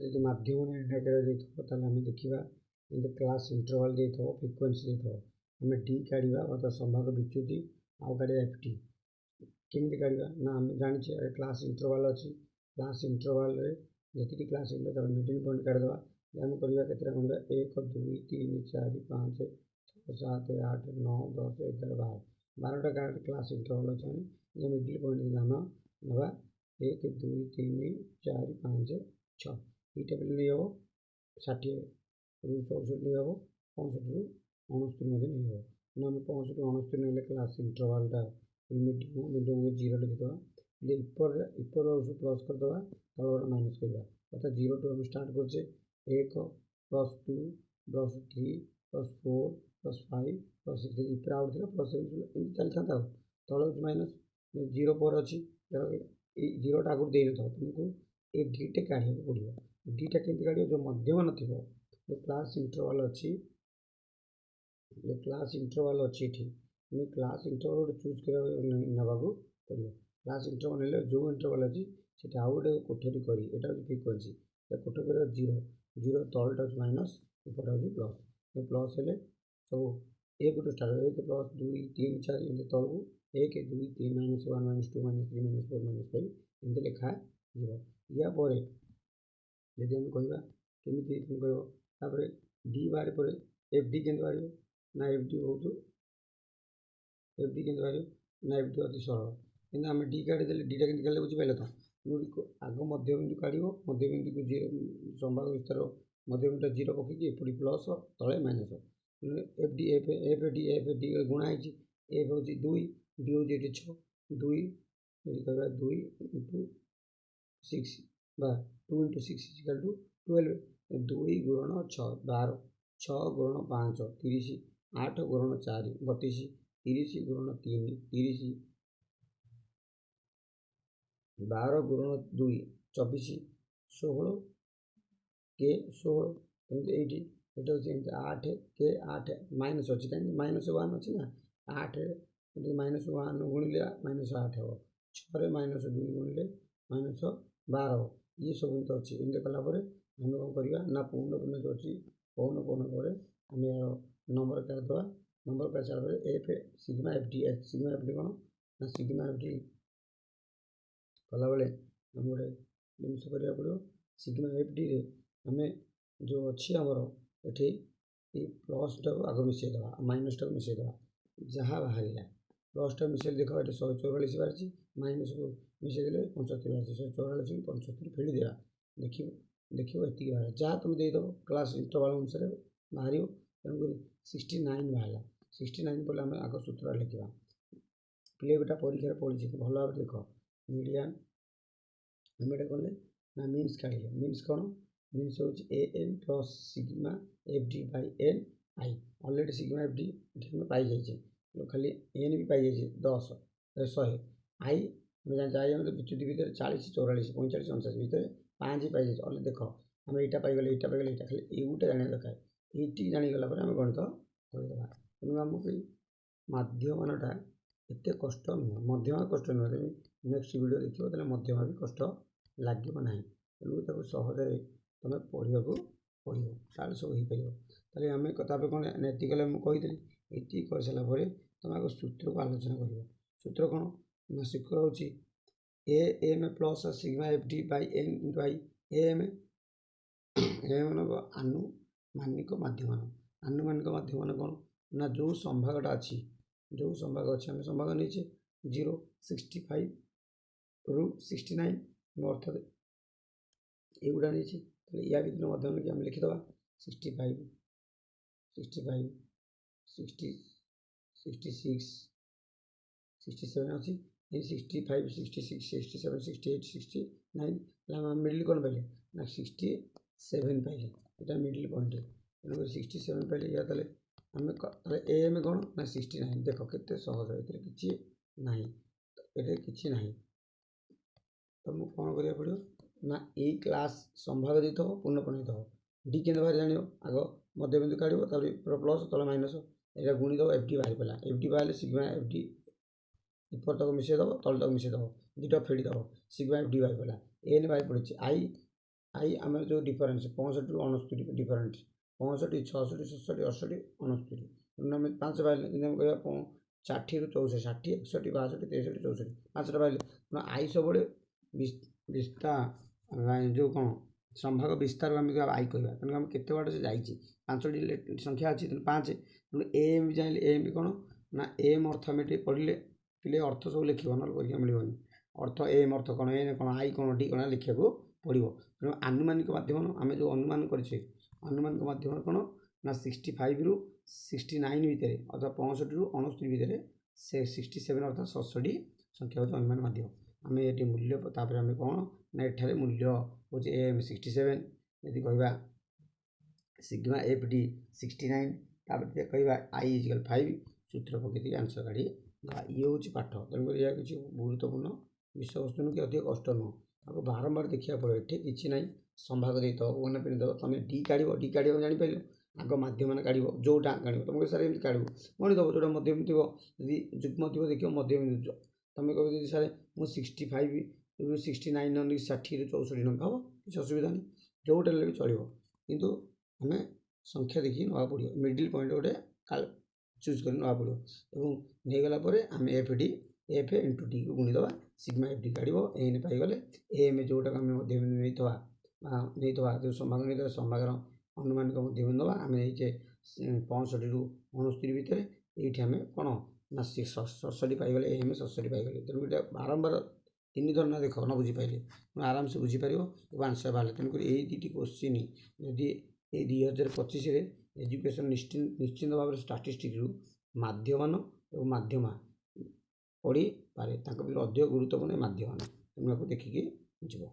ଯଦି ମାଧ୍ୟମ ନିର୍ଣ୍ଣୟ କରାଯାଇଥିବ ତାହେଲେ ଆମେ ଦେଖିବା ଯେମିତି କ୍ଲାସ୍ ଇଣ୍ଟରଭାଲ୍ ଦେଇଥିବ, ଫ୍ରିକ୍ୱେନ୍ସି ଦେଇଥିବ, ଆମେ ଡି କାଢ଼ିବା ଅର୍ଥାତ ସମ୍ଭାଗ ବିଚ୍ୟୁତି, ଆଉ କାଢ଼ିବା ଏଫ୍ ଟି। କେମିତି କାଢ଼ିବା ନା ଆମେ ଜାଣିଛେ କ୍ଲାସ୍ ଇଣ୍ଟରଭାଲ୍ ଅଛି, କ୍ଲାସ୍ ଇଣ୍ଟରଭାଲ୍ରେ ଯେତିକି କ୍ଲାସ୍ ଇଣ୍ଟରଭାଲ୍ ତାର ମିଡ଼ିଲ୍ ପଏଣ୍ଟ କାଢ଼ିଦେବା। ଆମେ କରିବା କେତେଟା ଗଣିବା 1 2 3 4 5 6 7 8 9 10 11 12 12ଟା କ୍ଲାସ୍ ଇଣ୍ଟରଭାଲ୍ ଅଛି। ଆମେ ମିଡ଼ିଲ୍ ପଏଣ୍ଟ ଧାନ ନେବା 1 2 3 4 5 6 এইটা পেলে নেই হব 60 ରୁ 64 ନେଇ ହେବ 65 ରୁ 69 ମଧ୍ୟ ନେଇ ହେବ। ତେଣୁ ଆମେ 65 ରୁ 69 ନେଲେ କ୍ଲାସ୍ ଇଣ୍ଟରଭାଲ୍ଟା ମିଡ଼ିୟମ୍କୁ 0 ଲେଖିଦେବା। ଉପର ସବୁ ପ୍ଲସ୍ କରିଦେବା, ତଳ ମାଇନସ୍ କରିବା। ଅର୍ଥାৎ 0 ଠୁ ଆମେ ଷ୍ଟାର୍ଟ କରୁଛେ 1 plus 2 plus 3 plus 4 plus 5 plus 6 ଉପରେ ଆଉଟ୍ ଥିଲା ପ୍ଲସ୍ ଏମିତି ଚାଲିଥାନ୍ତା। ଆଉ ତଳ ହେଉଛି ମାଇନସ୍ 0 ପରେ ଅଛି, ଏଇ 0ଟା ଆଗରୁ ଦେଇନଥିବ, ତୁମକୁ ଏ ଡିଟା କାଢ଼ିବାକୁ ପଡ଼ିବ। ଡିଟା କେମିତି କାଢ଼ିବ? ଯେଉଁ ମଧ୍ୟମ ନଥିବ, ଯେଉଁ କ୍ଲାସ୍ ଇଣ୍ଟରଭାଲ୍ ଅଛି, ଏଠି ଆମେ କ୍ଲାସ୍ ଇଣ୍ଟରଭାଲ୍ ଗୋଟେ ଚୁଜ୍ କରିବାକୁ ନେବାକୁ ପଡ଼ିବ। କ୍ଲାସ୍ ଇଣ୍ଟରଭାଲ୍ ନେଲେ ଯେଉଁ ଇଣ୍ଟରଭାଲ୍ ଅଛି ସେଟା ଆଉ ଗୋଟେ କୋଠରୀ କରି, ଏଇଟା ହେଉଛି ଫ୍ରିକ୍ୱେନ୍ସି, ଏ କୋଠରୀ କରିବା 0 ତଳଟା ହେଉଛି ମାଇନସ୍, ଏପଟା ହେଉଛି ପ୍ଲସ୍। ପ୍ଲସ୍ ହେଲେ ସବୁ 1 ଠୁ ଷ୍ଟାର୍ଟ 1 ପ୍ଲସ୍ 2 3 4 ଏମିତି ତଳକୁ 1 2 3 -1 -2 -3 -4 -5 ଏମିତି ଲେଖାଯିବ। ୟା ପରେ ଯଦି ଆମେ କହିବା କେମିତି କହିବ, ତାପରେ ଡି ବାହାରି ପରେ ଏଫ୍ ଡି କେମିତି ବାହାରିବ ନା ଏଫ୍ ଡି କେମିତି ବାହାରିବ ନା ଏଫ୍ ଡି ଅତି ସରଳ। କିନ୍ତୁ ଆମେ ଡି କାଢ଼ିଦେଲେ, ଡିଟା କେମିତି କାଢ଼ିଲେ ବୁଝିପାରିଲେ ତ? ଆଗ ମଧ୍ୟବିନ୍ଦୁ କାଢ଼ିବ, ମଧ୍ୟବିନ୍ଦୁକୁ 0 ସମ୍ଭାଗ ବିସ୍ତାର ମଧ୍ୟବିନ୍ଦୁଟା 0 ପକେଇକି ଏପଟେ ପ୍ଲସ୍ ତଳେ ମାଇନସ୍। ଏଫ୍ ଡି ଗୁଣା ହେଇଛି, ଏଫ୍ ହେଉଛି 2, ଡି ହେଉଛି ଏଠି 6, 2 ଯଦି କହିବା 2 × 6 ବା 2 × 6 = 12, 2 ଗୁଣନ 6 12, 6 ଗୁଣନ 5 30, 8 ଗୁଣନ 4 32, 30 ଗୁଣନ 3 30, 12 ଗୁଣନ 2 24, 16 କେ 16। ଏମିତି ଏଇଠି ଏଇଟା ହେଉଛି ଏମିତି 8 କେ 8 ମାଇନସ୍ ଅଛି, କାହିଁକି -1 ଅଛି ନା। 8 ଯଦି -1 ଗୁଣିଲେ -8 ହେବ, 6ରେ -2 ଗୁଣିଲେ -12 ହେବ। ଇଏ ସବୁ ଏମିତି ଅଛି। ଏମିତି କଲା ପରେ ଆମେ କ'ଣ କରିବା ନା ପୌନ ଯେଉଁ ଅଛି, ପୌନ ପରେ ଆମେ ନମ୍ବର କାଢ଼ିଦେବା। ନମ୍ବର କାଢ଼ି ସାରିଲା ପରେ ଏଫ୍ ସିଗ୍ମା ଏଫ୍ ଡି କ'ଣ ନା ସିଗ୍ମା ଏଫ୍ ଡି କଲାବେଳେ ଆମେ ଗୋଟେ ଜିନିଷ କରିବାକୁ ପଡ଼ିବ। ସିଗ୍ମା ଏଫ୍ ଡିରେ ଆମେ ଯେଉଁ ଅଛି ଆମର ଏଠି ଏଇ ପ୍ଲସ୍ଟାକୁ ଆଗ ମିଶାଇଦେବା, ମାଇନସ୍ଟାକୁ ମିଶାଇଦେବା। ଯାହା ବାହାରିଲା ପ୍ଲସ୍ଟା ମିଶାଇଲେ ଦେଖ ଏଠି 144 ବାହାରିଛି, ମାଇନସ୍କୁ ମିଶାଇଦେଲେ 75 ବାହାରିଛି। 144କୁ 75 ଫେଡ଼ିଦେବା, ଦେଖିବ ଏତିକି ବାହାରିଲା। ଯାହା ତୁମେ ଦେଇଦେବ କ୍ଲାସ୍ ଇଣ୍ଟରଭାଲ୍ ଅନୁସାରେ ବାହାରିବ। ତେଣୁକରି 69 ବାହାରିଲା। 69 ପରେ ଆମେ ଆଗ ସୂତ୍ରଟା ଲେଖିବା। ପିଲେ ଏଇଟା ପରୀକ୍ଷାରେ ପଡ଼ିଛି, ଭଲ ଭାବରେ ଦେଖ। ମିଡ଼ିଆନ୍ ଆମେ ଏଇଟା କଲେ ନା ମିନ୍ସ କାଢ଼ିଲେ। ମିନ୍ସ କ'ଣ? ମିନ୍ସ ହେଉଛି an plus Sigma F D Bai N I. Already Sigma F D ଏଠି ଆମେ ପାଇଯାଇଛେ, ଖାଲି ଏନ୍ ବି ପାଇଯାଇଛେ 10 100। ଆଇ ଆମେ ଜାଣିଛେ, ଆଇ ଆମେ ବିଚ୍ୟୁତି ଭିତରେ 40 44 45 49 ଭିତରେ 5 ପାଇଯାଇଛେ। ଅଲରେଡ଼ି ଦେଖ ଆମେ ଏଇଟା ପାଇଗଲେ, ଏଇଟା ଖାଲି ଏଇଟା ଜାଣିବା ଦରକାର। ଏଇଠି ଜାଣିଗଲା ପରେ ଆମେ ଗଣିତ କରିଦେବା। ତେଣୁ ଆମକୁ ମାଧ୍ୟମାନଟା ଏତେ କଷ୍ଟ ନୁହଁ, ମଧ୍ୟମା କଷ୍ଟ ନୁହଁ। ତେଣୁ ନେକ୍ସଟ ଭିଡ଼ିଓ ଦେଖିବ, ତାହେଲେ ମଧ୍ୟମା ବି କଷ୍ଟ ଲାଗିବ ନାହିଁ। ତେଣୁ ତାକୁ ସହଜରେ ତୁମେ ପଢ଼ିବାକୁ ପଡ଼ିବ, ତାହେଲେ ସବୁ ହେଇପାରିବ। ତାହେଲେ ଆମେ ତାପରେ କ'ଣ ଏତିକି କଲେ ମୁଁ କହିଥିଲି। ଏତିକି କରିସାରିଲା ପରେ ତୁମେ ଆଗ ସୂତ୍ରକୁ ଆଲୋଚନା କରିବ। ସୂତ୍ର କ'ଣ ନା ସୂତ୍ର ହେଉଛି ଏ M plus Sigma F D Bai N into I. M ଆନୁମାନିକ ମାଧ୍ୟମାନ। ଆନୁମାନିକ ମାଧ୍ୟମାନ କ'ଣ ନା ଯେଉଁ ସମ୍ଭାଗଟା ଅଛି, ଆମେ ସମ୍ଭାଗ ନେଇଛେ 0 65 ରୁ 69, ଅର୍ଥାৎ ଏଗୁଡ଼ା ନେଇଛି। ତାହେଲେ ୟା ଭିତରେ ମଧ୍ୟ ଆମେ ଲେଖିଦେବା 65 66 67 ଅଛି। ଏଇ 65 66 67 68 69, ଆମେ ମିଡ଼ିଲ୍ କ'ଣ ପାଇଲେ ନା 67 ପାଇଲେ। ଏଇଟା ମିଡ଼ିଲ୍ ପଏଣ୍ଟ। ତେଣୁକରି 67 ପାଇଲେ। ୟା ତାହେଲେ ତାହେଲେ ଏମ୍ କ'ଣ ନା 69। ଦେଖ କେତେ ସହଜ, ଏଥିରେ କିଛି ନାହିଁ, ତୁମକୁ କ'ଣ କରିବାକୁ ପଡ଼ିବ ନା ଏଇ କ୍ଲାସ୍ ସମ୍ଭାଗ ଦେଇଥିବ, ପୂର୍ଣ୍ଣପୂର୍ଣ୍ଣ ଦେଇଥିବ। ଡି କେମିତି ବାହାରି ଜାଣିବ? ଆଗ ମଧ୍ୟବିନ୍ଦୁ କାଢ଼ିବ, ତାପରେ ପ୍ଲସ୍ ତଳେ ମାଇନସ୍, ଏଇଟା ଗୁଣିଦେବ, ଏଫ୍ ଡି ବାହାରି ପାରିଲା। ଏଫ୍ ଡି ବାହାରିଲେ ସିଗ୍ମା ଏଫ୍ ଡି ଉପରଟାକୁ ମିଶାଇଦେବ, ତଳଟାକୁ ମିଶାଇଦେବ, ଦୁଇଟା ଫେଡ଼ିଦେବ, ସିଗ୍ମା ଏଫ୍ ଡି ବାହାରି ପାରିଲା। ଏନ୍ ବାହାରି ପଡ଼ିଛି। ଆଇ आई आम जो डिफरेन्स 65 ରୁ 69 डिफरेन्स 65 66 67 68 69 तेणु आम 5 पाइले आम कह 60 ରୁ 64 60 61 62 63 64 5टा पाइले तेणु आई सब विस्तार जो कौन संभाग विस्तार आम आई कह तेणु आम केते बाट से जाइए 5टी संख्या अच्छी तेणु 5 तेणु एम भी चाहिए एम भी कौन ना एम अर्थमेटिक पढ़ले पिले अर्थ सब लिख ना परीक्षा मिलनी अर्थ एम अर्थ कौन ए कौन आई कौन डी कौन लिखा पड़ो तेणु आनुमानिक माध्यम आम जो अनुमान करे आनुमानिक माध्यम कौन ना 65 ରୁ 69 भितर अर्थात 65 ରୁ 69 भितर से 67 अर्थात 67 संख्या हूँ अनुमान माध्यम आम ये मूल्य तापर आम कौन ना एठारे मूल्य हूँ एम 67 यदि कह सिग्मा एफ डी 69 तापर कह आई इजिकल 5 सूत्र पकड़ आंसर काढ़ी ये हूँ पाठ तेणुक यह किसी गुरुत्वपूर्ण विषय वस्तु नुह कि अधिक कष्ट नुह आपको बारंबार देखा पड़े ये किसी ना संभाग देदेव वन पिन देव तुम डी काढ़ डी काढ़ जापर आग माध्यम काढ़ जोटा काढ़ तुम सारे एमती काढ़ गणिदेव जोटा मध्यम थी यदि जुग्म थी देख मध्यम तुम कह सारे मुझे 65 ରୁ 69 नी 60 ରୁ 64 नंका हम किसी असुविधा नहीं जोटा भी चलो किंतु आम संख्या देखिए ना पड़ो मिडिल पॉइंट गोटे चूज कर ना पड़ो और नहीं गला आम F D F into D को गुणीदे सिग्मा एफ डी काढ़ एन पाईगले एम जोटा आम मध्यम नहीं जो संभाग नहीं संभागर अनुमानिक मध्यम दवा आम नहीं 65 ରୁ 69 भितर ये आम कौन ना 67 पाईगले एम 67 पाईगले तेणु ये बारंबार 3 थर ना देख न बुझीपारे आराम से बुझीपर और आंसर बाहर तेणुक ये दुटी क्वेश्चन जदि ये 2025 एजुकेशन निश्चिंत भाव में स्टाटिस्टिक्स माध्यमान और माध्यमा पढ़ी पारे अधिक गुरुत्वपूर्ण माध्यमान तेणु देखिकी जीव।